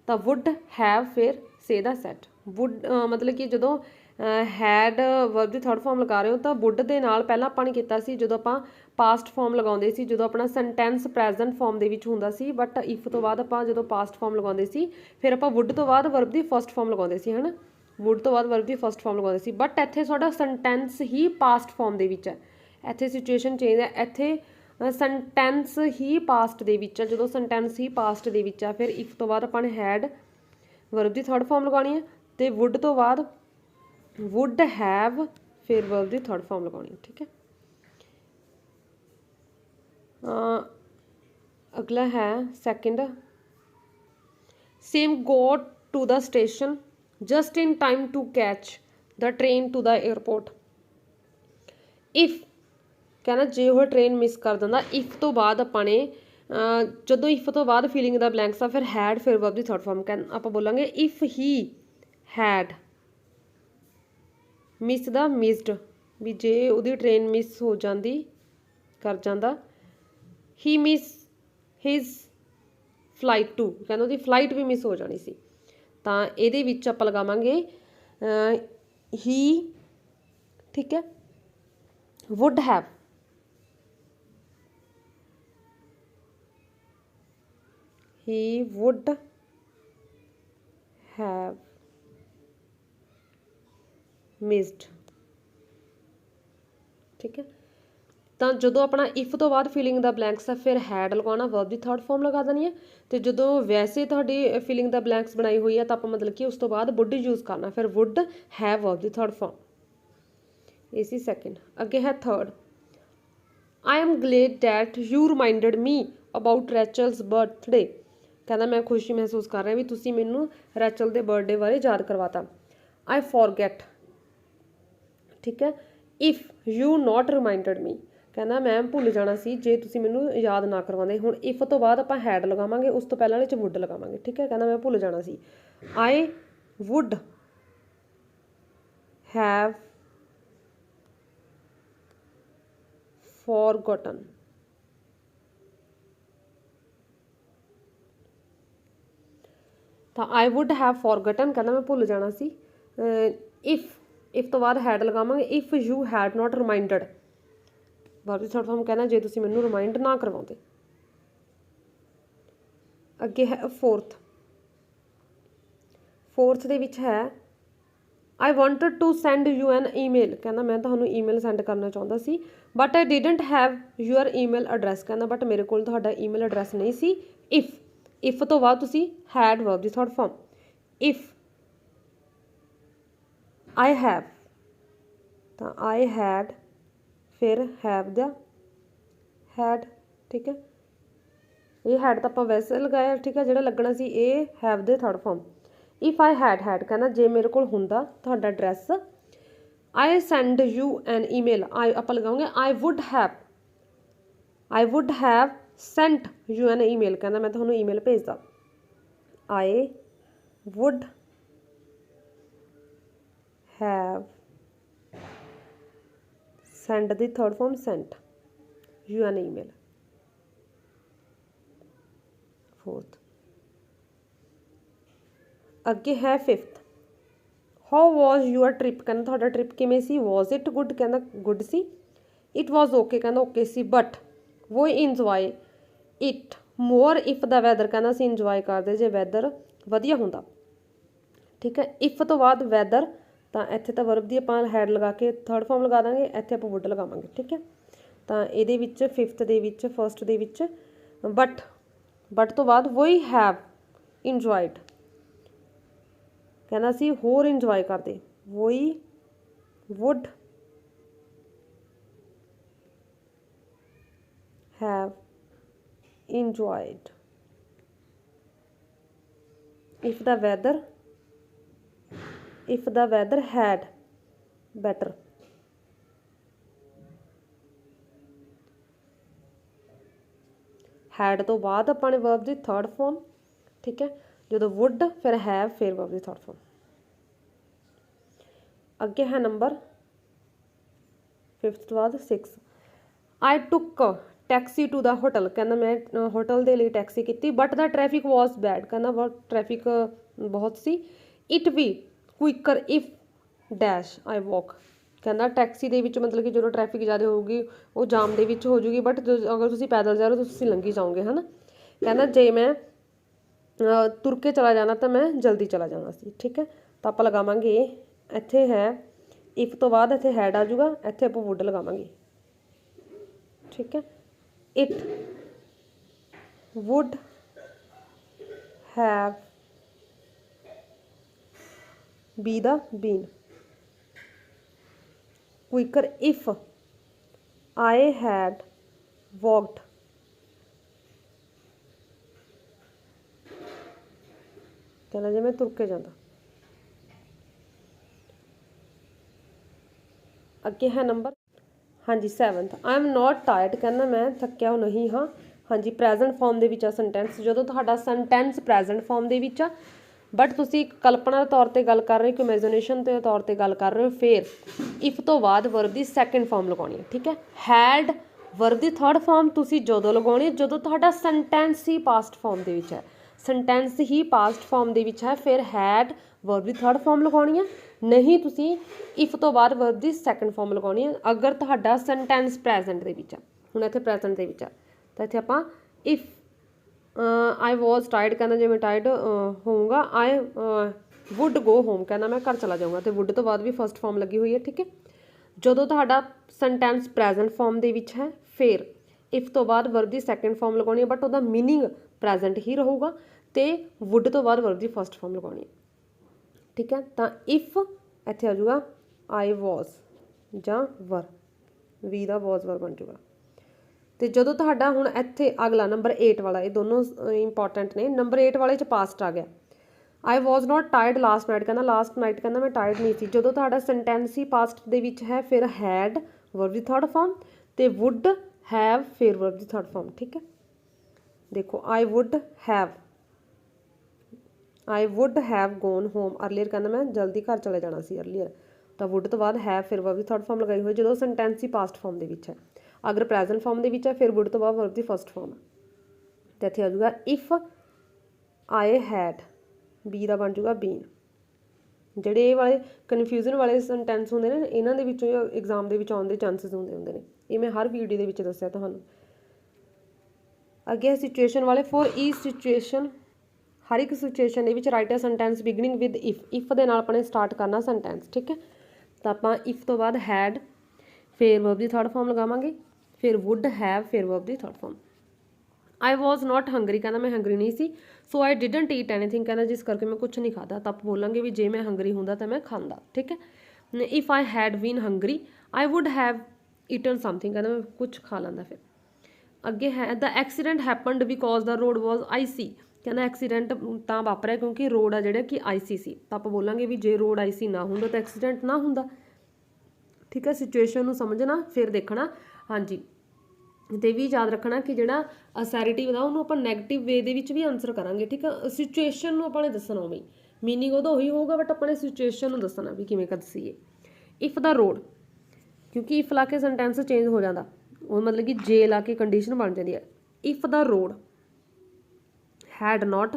ਤਾਂ ਵੁੱਡ ਹੈਵ, ਫਿਰ ਸੇ ਦਾ ਸੈਟ। ਵੁੱਡ ਮਤਲਬ ਕਿ ਜਦੋਂ ਹੈਡ ਵਰਬ ਦੀ ਥਰਡ ਫਾਰਮ ਲਗਾ ਰਹੇ ਹੋ ਤਾਂ ਵੁੱਡ ਦੇ ਨਾਲ ਪਹਿਲਾਂ ਆਪਾਂ ਨੇ ਕੀਤਾ ਸੀ ਜਦੋਂ ਆਪਾਂ ਪਾਸਟ ਫਾਰਮ ਲਗਾਉਂਦੇ ਸੀ, ਜਦੋਂ ਆਪਣਾ ਸੈਂਟੈਂਸ ਪ੍ਰੈਜ਼ੈਂਟ ਫਾਰਮ ਦੇ ਵਿੱਚ ਹੁੰਦਾ ਸੀ, ਬਟ ਇਫ ਤੋਂ ਬਾਅਦ ਆਪਾਂ ਜਦੋਂ ਪਾਸਟ ਫਾਰਮ ਲਗਾਉਂਦੇ ਸੀ ਫਿਰ ਆਪਾਂ ਵੁੱਡ ਤੋਂ ਬਾਅਦ ਵਰਬ ਦੀ ਫਸਟ ਫਾਰਮ ਲਗਾਉਂਦੇ ਸੀ, ਹੈ ਨਾ, ਵੁੱਡ ਤੋਂ ਬਾਅਦ ਵਰਬ ਦੀ ਫਸਟ ਫਾਰਮ ਲਗਾਉਂਦੇ ਸੀ। ਬਟ ਇੱਥੇ ਤੁਹਾਡਾ ਸੈਂਟੈਂਸ ਹੀ ਪਾਸਟ ਫਾਰਮ ਦੇ ਵਿੱਚ ਹੈ, ਇੱਥੇ ਸਿਚੁਏਸ਼ਨ ਚੇਂਜ ਹੈ, ਇੱਥੇ ਸੈਂਟੈਂਸ ਹੀ ਪਾਸਟ ਦੇ ਵਿੱਚ ਹੈ। ਜਦੋਂ ਸੈਂਟੈਂਸ ਹੀ ਪਾਸਟ ਦੇ ਵਿੱਚ ਆ ਫਿਰ ਇਫ ਤੋਂ ਬਾਅਦ ਆਪਾਂ ਨੇ ਹੈਡ ਵਰਬ ਦੀ ਥਰਡ ਫਾਰਮ ਲਗਾਉਣੀ ਹੈ, ਤੇ ਵੁੱਡ ਤੋਂ ਬਾਅਦ ਵੁੱਡ ਹੈਵ, ਫਿਰ ਵਰਬ ਦੀ ਥਰਡ ਫਾਰਮ ਲਗਾਉਣੀ ਹੈ, ਠੀਕ ਹੈ। ਅਗਲਾ ਹੈ second, Sam go to the station just in time to catch the train to the airport. If ਕਹਿੰਦਾ ਜੇ ਉਹ ਟ੍ਰੇਨ ਮਿਸ ਕਰ ਦਿੰਦਾ, ਇਫ ਤੋਂ ਬਾਅਦ ਆਪਾਂ ਨੇ ਜਦੋਂ ਇਫ ਤੋਂ ਬਾਅਦ ਫੀਲਿੰਗ ਦਾ ਬਲੈਂਕਸ ਆ ਫਿਰ ਹੈਡ ਫਿਰ ਵਰਬ ਦੀ ਥਰਡ ਫਾਰਮ ਆਪਾਂ ਬੋਲਾਂਗੇ if he had miss the missed ਵੀ ਜੇ ਉਹਦੀ ਟ੍ਰੇਨ ਮਿਸ ਹੋ ਜਾਂਦੀ ਕਰ ਜਾਂਦਾ he miss his flight to ਕਹਿੰਦਾ ਉਹਦੀ ਫਲਾਈਟ ਵੀ ਮਿਸ ਹੋ ਜਾਣੀ ਸੀ ਤਾਂ ਇਹਦੇ ਵਿੱਚ ਆਪਾਂ ਲਗਾਵਾਂਗੇ ਹੀ ਠੀਕ ਹੈ wood have he would have missed ਠੀਕ ਹੈ ਤਾਂ ਜਦੋਂ ਆਪਣਾ ਇਫ ਤੋਂ ਬਾਅਦ ਫੀਲਿੰਗ ਦਾ ਬਲੈਂਕਸ ਆ ਫਿਰ ਹੈਡ ਲਗਾਉਣਾ ਵਰਬ ਦੀ ਥਰਡ ਫਾਰਮ ਲਗਾ ਦੇਣੀ ਹੈ ਤੇ ਜਦੋਂ ਵੈਸੇ ਤੁਹਾਡੀ ਫੀਲਿੰਗ ਦਾ ਬਲੈਂਕਸ ਬਣਾਈ ਹੋਈ ਹੈ ਤਾਂ ਆਪਾਂ ਮਤਲਬ ਕਿ ਉਸ ਤੋਂ ਬਾਅਦ ਵੁੱਡ ਯੂਜ਼ ਕਰਨਾ ਫਿਰ ਵੁੱਡ ਹੈਵ ਵਰਬ ਦੀ ਥਰਡ ਫਾਰਮ ਇਹ ਸੀ ਸੈਕਿੰਡ ਅੱਗੇ ਹੈ third I am glad that you reminded me about Rachel's birthday ਕਹਿੰਦਾ ਮੈਂ ਖੁਸ਼ੀ ਮਹਿਸੂਸ ਕਰ ਰਿਹਾ ਵੀ ਤੁਸੀਂ ਮੈਨੂੰ ਰੈਚਲ ਦੇ ਬਰਥਡੇ ਬਾਰੇ ਯਾਦ ਕਰਵਾਤਾ I forget ਠੀਕ ਹੈ if you not reminded me ਕਹਿੰਦਾ ਮੈਂ ਭੁੱਲ ਜਾਣਾ ਸੀ ਜੇ ਤੁਸੀਂ ਮੈਨੂੰ ਯਾਦ ਨਾ ਕਰਵਾਉਂਦੇ ਹੁਣ if ਤੋਂ ਬਾਅਦ ਆਪਾਂ had ਲਗਾਵਾਂਗੇ ਉਸ ਤੋਂ ਪਹਿਲਾਂ ਵਿੱਚ would ਲਗਾਵਾਂਗੇ ਠੀਕ ਹੈ ਕਹਿੰਦਾ ਮੈਂ ਭੁੱਲ ਜਾਣਾ ਸੀ I would have forgotten ਤਾਂ I would have forgotten ਕਹਿੰਦਾ ਮੈਂ ਭੁੱਲ ਜਾਣਾ ਸੀ if ਤੋਂ ਬਾਅਦ had ਲਗਾਵਾਂਗੇ if you had not reminded verb ਦੀ ਥਰਡ ਫਾਰਮ ਕਹਿੰਦਾ ਜੇ ਤੁਸੀਂ ਮੈਨੂੰ ਰਿਮਾਈਂਡ ਨਾ ਕਰਵਾਉਂਦੇ ਅੱਗੇ ਹੈ ਫੋਰਥ ਦੇ ਵਿੱਚ ਹੈ I wanted to send you an email ਕਹਿੰਦਾ ਮੈਂ ਤੁਹਾਨੂੰ ਈਮੇਲ ਸੈਂਡ ਕਰਨਾ ਚਾਹੁੰਦਾ ਸੀ but I didn't have your email address ਕਹਿੰਦਾ ਬਟ ਮੇਰੇ ਕੋਲ ਤੁਹਾਡਾ ਈਮੇਲ ਐਡਰੈਸ ਨਹੀਂ ਸੀ if ਤੋਂ ਬਾਅਦ ਤੁਸੀਂ had verb the third farm if I have ਤਾਂ I had ਫਿਰ have ਦਾ had ਠੀਕ ਹੈ ਇਹ had ਤਾਂ ਆਪਾਂ ਵੈਸੇ ਲਗਾਇਆ ਠੀਕ ਹੈ ਜਿਹੜਾ ਲੱਗਣਾ ਸੀ ਇਹ have ਦੇ third farm if I had ਕਹਿੰਦਾ ਜੇ ਮੇਰੇ ਕੋਲ ਹੁੰਦਾ ਤੁਹਾਡਾ address I send you an email ਆਪਾਂ ਲਗਾਉਂਗੇ I would have sent you an email ਕਹਿੰਦਾ ਮੈਂ ਤੁਹਾਨੂੰ ਈਮੇਲ ਭੇਜਦਾ I would have sent the third form sent you an email fourth ਅੱਗੇ ਹੈ fifth how was your trip ਕਹਿੰਦਾ ਤੁਹਾਡਾ trip ਕਿਵੇਂ ਸੀ was it good ਕਹਿੰਦਾ good C it was okay ਕਹਿੰਦਾ okay ਸੀ but वो enjoy it more if the weather ਕਹਿੰਦਾ ਅਸੀਂ ਇੰਜੋਏ ਕਰਦੇ ਜੇ ਵੈਦਰ ਵਧੀਆ ਹੁੰਦਾ ਠੀਕ ਹੈ if ਤੋਂ ਬਾਅਦ weather ਤਾਂ ਇੱਥੇ ਤਾਂ ਵਰਬ ਦੀ ਆਪਾਂ ਹੈਡ ਲਗਾ ਕੇ ਥਰਡ ਫਾਰਮ ਲਗਾ ਦਾਂਗੇ ਇੱਥੇ ਆਪਾਂ ਵੁੱਡ ਲਗਾਵਾਂਗੇ ਠੀਕ ਹੈ ਤਾਂ ਇਹਦੇ ਵਿੱਚ ਫਿਫਥ ਦੇ ਵਿੱਚ ਫਸਟ ਦੇ ਵਿੱਚ ਬਟ ਤੋਂ ਬਾਅਦ we have enjoyed ਕਹਿੰਦਾ ਅਸੀਂ ਹੋਰ ਇੰਜੋਏ ਕਰਦੇ we would have enjoyed if the weather had better had ਤੋਂ ਬਾਅਦ ਆਪਾਂ ਨੇ verb ਦੀ ਥਰਡ ਫਾਰਮ ਠੀਕ ਹੈ ਜਦੋਂ would ਫਿਰ have ਫਿਰ verb ਦੀ ਥਰਡ ਫਾਰਮ ਅੱਗੇ ਹੈ ਨੰਬਰ 5th ਤੋਂ ਬਾਅਦ 6 I took taxi to the hotel ਕਹਿੰਦਾ ਮੈਂ ਹੋਟਲ ਦੇ ਲਈ ਟੈਕਸੀ ਕੀਤੀ but the traffic was bad ਕਹਿੰਦਾ ਬਹੁਤ ਟ੍ਰੈਫਿਕ ਬਹੁਤ ਸੀ it be quicker if dash I walk ਕਹਿੰਦਾ ਟੈਕਸੀ ਦੇ ਵਿੱਚ ਮਤਲਬ ਕਿ ਜਦੋਂ ਟ੍ਰੈਫਿਕ ਜ਼ਿਆਦਾ ਹੋਊਗੀ ਉਹ ਜਾਮ ਦੇ ਵਿੱਚ ਹੋ ਜੂਗੀ ਬਟ ਅਗਰ ਤੁਸੀਂ ਪੈਦਲ ਜਾ ਰਹੇ ਹੋ ਤੁਸੀਂ ਲੰਘੀ ਜਾਓਗੇ ਹੈ ਨਾ ਕਹਿੰਦਾ ਜੇ ਮੈਂ ਤੁਰ ਕੇ ਚਲਾ ਜਾਣਾ ਤਾਂ ਮੈਂ ਜਲਦੀ ਚਲਾ ਜਾਣਾ ਸੀ ਠੀਕ ਹੈ ਤਾਂ ਆਪਾਂ ਲਗਾਵਾਂਗੇ ਇੱਥੇ ਹੈ ਇਫ ਤੋਂ ਬਾਅਦ ਇੱਥੇ ਹੈਡ ਆ ਜਾਊਗਾ ਇੱਥੇ ਆਪਾਂ ਵੁੱਡ ਲਗਾਵਾਂਗੇ ਠੀਕ ਹੈ it would have been quicker if I had walked ਕਹਿੰਦਾ ਜੇ ਮੈਂ ਤੁਰ ਕੇ ਜਾਂਦਾ ਅੱਗੇ ਹੈ ਨੰਬਰ ਹਾਂਜੀ 7th I am not tired ਕਹਿੰਦਾ ਮੈਂ ਥੱਕਿਆ ਨਹੀਂ ਹਾਂ हाँ जी ਪ੍ਰੈਜ਼ੈਂਟ ਫਾਰਮ ਦੇ ਵਿੱਚ ਆ ਸੈਂਟੈਂਸ। ਜਦੋਂ ਤੁਹਾਡਾ ਸੈਂਟੈਂਸ ਪ੍ਰੈਜ਼ੈਂਟ ਫਾਰਮ ਦੇ ਵਿੱਚ ਆ ਬਟ ਤੁਸੀਂ ਇੱਕ ਕਲਪਨਾ ਦੇ ਤੌਰ ਤੇ ਗੱਲ ਕਰ ਰਹੇ ਹੋ, ਇਮੇਜਿਨੇਸ਼ਨ ਦੇ ਤੌਰ ਤੇ ਗੱਲ ਕਰ ਰਹੇ ਹੋ, ਫਿਰ ਇਫ ਤੋਂ ਬਾਅਦ ਵਰਬ ਦੀ ਸੈਕੰਡ ਫਾਰਮ ਲਗਾਉਣੀ ਹੈ। ਠੀਕ ਹੈ, ਹੈਡ ਵਰਬ ਦੀ ਥਰਡ ਫਾਰਮ ਤੁਸੀਂ ਜਦੋਂ ਲਗਾਉਣੀ ਹੈ ਜਦੋਂ ਤੁਹਾਡਾ ਸੈਂਟੈਂਸ ਹੀ ਪਾਸਟ ਫਾਰਮ ਦੇ ਵਿੱਚ ਹੈ, ਸੈਂਟੈਂਸ ਹੀ ਪਾਸਟ ਫਾਰਮ ਦੇ ਵਿੱਚ ਹੈ, ਫਿਰ ਹੈਡ ਵਰਬ ਦੀ ਥਰਡ ਫਾਰਮ ਲਗਾਉਣੀ ਹੈ। ਨਹੀਂ ਤੁਸੀਂ ਇਫ ਤੋਂ ਬਾਅਦ ਵਰਬ ਦੀ ਸੈਕੰਡ ਫਾਰਮ ਲਗਾਉਣੀ ਹੈ ਅਗਰ ਤੁਹਾਡਾ ਸੈਂਟੈਂਸ ਪ੍ਰੈਜ਼ੈਂਟ ਦੇ ਵਿੱਚ ਆ। ਹੁਣ ਇੱਥੇ ਪ੍ਰੈਜ਼ੈਂਟ ਦੇ ਵਿੱਚ ਆ ਤਾਂ ਇੱਥੇ ਆਪਾਂ ਇਫ ਆਈ ਵਾਜ਼ ਟਾਇਰਡ ਕਹਿੰਦਾ ਜੇ ਮੈਂ ਟਾਇਰਡ ਹੋਊਂਗਾ, ਆਈ ਵੁੱਡ ਗੋ ਹੋਮ ਕਹਿੰਦਾ ਮੈਂ ਘਰ ਚਲਾ ਜਾਊਂਗਾ, ਅਤੇ ਵੁੱਡ ਤੋਂ ਬਾਅਦ ਵੀ ਫਸਟ ਫਾਰਮ ਲੱਗੀ ਹੋਈ ਹੈ। ਠੀਕ ਹੈ, ਜਦੋਂ ਤੁਹਾਡਾ ਸੈਂਟੈਂਸ ਪ੍ਰੈਜ਼ੈਂਟ ਫਾਰਮ ਦੇ ਵਿੱਚ ਹੈ ਫਿਰ ਇਫ ਤੋਂ ਬਾਅਦ ਵਰਬ ਦੀ ਸੈਕੰਡ ਫਾਰਮ ਲਗਾਉਣੀ ਹੈ ਬਟ ਉਹਦਾ ਮੀਨਿੰਗ ਪ੍ਰੈਜ਼ੈਂਟ ਹੀ ਰਹੂਗਾ, ਅਤੇ ਵੁੱਡ ਤੋਂ ਬਾਅਦ ਵਰਬ ਦੀ ਫਸਟ ਫਾਰਮ ਲਗਾਉਣੀ ਹੈ। ਠੀਕ ਹੈ, ਤਾਂ ਇਫ ਇੱਥੇ ਆ ਜਾਊਗਾ ਆਈ ਵਾਜ਼ ਜਾਂ ਵਰ, ਵੀ ਦਾ ਵਾਜ਼ ਵਰ ਬਣ ਜਾਊਗਾ। ਤੇ ਜਦੋਂ ਤੁਹਾਡਾ ਹੁਣ ਇੱਥੇ ਅਗਲਾ ਨੰਬਰ 8 ਵਾਲਾ, ਇਹ ਦੋਨੋਂ ਇੰਪੋਰਟੈਂਟ ਨੇ। ਨੰਬਰ 8 ਵਾਲੇ 'ਚ ਪਾਸਟ ਆ ਗਿਆ, ਆਈ ਵਾਜ਼ ਨੋਟ ਟਾਇਰਡ ਲਾਸਟ ਨਾਈਟ ਕਹਿੰਦਾ ਲਾਸਟ ਨਾਈਟ ਕਹਿੰਦਾ ਮੈਂ ਟਾਇਰਡ ਨਹੀਂ ਸੀ। ਜਦੋਂ ਤੁਹਾਡਾ ਸੈਂਟੈਂਸ ਹੀ ਪਾਸਟ ਦੇ ਵਿੱਚ ਹੈ ਫਿਰ ਹੈਡ ਵਰਬ ਦੀ ਥਰਡ ਫਾਰਮ ਅਤੇ ਵੁੱਡ ਹੈਵ ਫਿਰ ਵਰਬ ਦੀ ਥਰਡ ਫਾਰਮ। ਠੀਕ ਹੈ, ਦੇਖੋ ਆਈ would have gone home earlier ਕਹਿੰਦਾ ਮੈਂ ਜਲਦੀ ਘਰ ਚਲੇ ਜਾਣਾ ਸੀ ਅਰਲੀਅਰ, ਤਾਂ ਵੁੱਡ ਤੋਂ ਬਾਅਦ ਹੈਵ ਫਿਰ ਵਰਬ ਦੀ ਥਰਡ ਫਾਰਮ ਲਗਾਈ ਹੋਈ ਜਦੋਂ ਸੈਂਟੈਂਸ ਹੀ ਪਾਸਟ ਫਾਰਮ ਦੇ ਵਿੱਚ ਹੈ। ਅਗਰ ਪ੍ਰੈਜ਼ੈਂਟ ਫਾਰਮ ਦੇ ਵਿੱਚ ਹੈ ਫਿਰ ਵੁੱਡ ਤੋਂ ਬਾਅਦ ਵਰਬ ਦੀ ਫਸਟ ਫਾਰਮ। ਅਤੇ ਇੱਥੇ ਆ ਜਾਊਗਾ ਇਫ ਆਈ ਹੈਡ, ਬੀ ਦਾ ਬਣ ਜਾਊਗਾ ਬੀਨ। ਜਿਹੜੇ ਇਹ ਵਾਲੇ ਕਨਫਿਊਜ਼ਨ ਵਾਲੇ ਸੈਂਟੈਂਸ ਹੁੰਦੇ ਨੇ ਇਹਨਾਂ ਦੇ ਵਿੱਚੋਂ ਐਗਜ਼ਾਮ ਦੇ ਵਿੱਚ ਆਉਣ ਦੇ ਚਾਂਸਿਸ ਹੁੰਦੇ ਨੇ, ਇਹ ਮੈਂ ਹਰ ਵੀਡੀਓ ਦੇ ਵਿੱਚ ਦੱਸਿਆ ਤੁਹਾਨੂੰ। ਅੱਗੇ ਸਿਚੁਏਸ਼ਨ ਵਾਲੇ, ਫੋਰ ਈਚ ਸਿਚੁਏਸ਼ਨ, ਹਰ ਇੱਕ ਸਿਚੁਏਸ਼ਨ ਦੇ ਵਿੱਚ write a sentence beginning with if ਦੇ ਨਾਲ ਆਪਣੇ ਸਟਾਰਟ ਕਰਨਾ ਸੈਂਟੈਂਸ। ਠੀਕ ਹੈ, ਤਾਂ ਆਪਾਂ ਇਫ ਤੋਂ ਬਾਅਦ ਹੈਡ ਫਿਰ ਵਰਬ ਦੀ ਥਰਡ ਫਾਰਮ ਲਗਾਵਾਂਗੇ, ਫਿਰ ਵੁੱਡ ਹੈਵ ਫਿਰ ਵਰਬ ਦੀ ਥਰਡ ਫਾਰਮ। ਆਈ ਵਾਜ਼ ਨੋਟ ਹੰਗਰੀ ਕਹਿੰਦਾ ਮੈਂ ਹੰਗਰੀ ਨਹੀਂ ਸੀ, ਸੋ ਆਈ ਡਿਡਨਟ ਈਟ ਐਨੀਥਿੰਗ ਕਹਿੰਦਾ ਜਿਸ ਕਰਕੇ ਮੈਂ ਕੁਛ ਨਹੀਂ ਖਾਧਾ, ਤਾਂ ਆਪਾਂ ਬੋਲਾਂਗੇ ਵੀ ਜੇ ਮੈਂ ਹੰਗਰੀ ਹੁੰਦਾ ਤਾਂ ਮੈਂ ਖਾਂਦਾ। ਠੀਕ ਹੈ, if I had been hungry I would have eaten something ਕਹਿੰਦਾ ਮੈਂ ਕੁਛ ਖਾ ਲੈਂਦਾ। ਫਿਰ ਅੱਗੇ ਹੈ the accident happened because the road was icy ਕਹਿੰਦਾ ਐਕਸੀਡੈਂਟ ਤਾਂ ਵਾਪਰਿਆ ਕਿਉਂਕਿ ਰੋਡ ਆ ਜਿਹੜਾ ਕਿ ਆਈਸੀ ਸੀ, ਤਾਂ ਆਪਾਂ ਬੋਲਾਂਗੇ ਵੀ ਜੇ ਰੋਡ ਆਈਸੀ ਨਾ ਹੁੰਦਾ ਤਾਂ ਐਕਸੀਡੈਂਟ ਨਾ ਹੁੰਦਾ। ਠੀਕ ਹੈ, ਸਿਚੁਏਸ਼ਨ ਨੂੰ ਸਮਝਣਾ ਫਿਰ ਦੇਖਣਾ। ਹਾਂਜੀ, ਅਤੇ ਵੀ ਯਾਦ ਰੱਖਣਾ ਕਿ ਜਿਹੜਾ ਅਸੈਰਿਟਿਵ ਦਾ ਉਹਨੂੰ ਆਪਾਂ ਨੈਗੇਟਿਵ ਵੇ ਦੇ ਵਿੱਚ ਵੀ ਆਨਸਰ ਕਰਾਂਗੇ। ਠੀਕ ਹੈ, ਸਿਚੁਏਸ਼ਨ ਨੂੰ ਆਪਾਂ ਨੇ ਦੱਸਣਾ ਉਵੇਂ, ਮੀਨਿੰਗ ਉਹਦਾ ਉਹੀ ਹੋਊਗਾ ਬਟ ਆਪਾਂ ਨੇ ਸਿਚੁਏਸ਼ਨ ਨੂੰ ਦੱਸਣਾ ਵੀ ਕਿਵੇਂ ਦੱਸੀਏ। ਇਫ ਦਾ ਰੋਡ, ਕਿਉਂਕਿ ਇਫ ਲਾ ਕੇ ਸੈਂਟੈਂਸ ਚੇਂਜ ਹੋ ਜਾਂਦਾ, ਉਹ ਮਤਲਬ ਕਿ ਜੇ ਲਾ ਕੇ ਕੰਡੀਸ਼ਨ ਬਣ ਜਾਂਦੀ ਹੈ। If the road head note,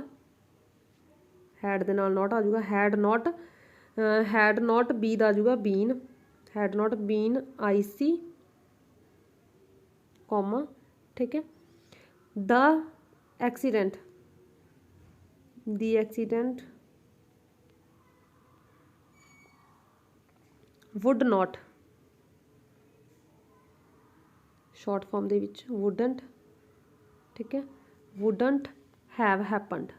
head ਦੇ ਨਾਲ ਨੋਟ ਆ ਜਾਊਗਾ, ਹੈਡ ਨੋਟ ਬੀ ਦਾ ਆ ਜਾਊਗਾ been, had not been icy comma. ਠੀਕ ਹੈ, the accident would not, short form ਦੇ ਵਿੱਚ ਵੁਡਨਟ। ਠੀਕ ਹੈ, ਵੁਡਨਟ ਹੈਵ ਹੈਪਨਡ।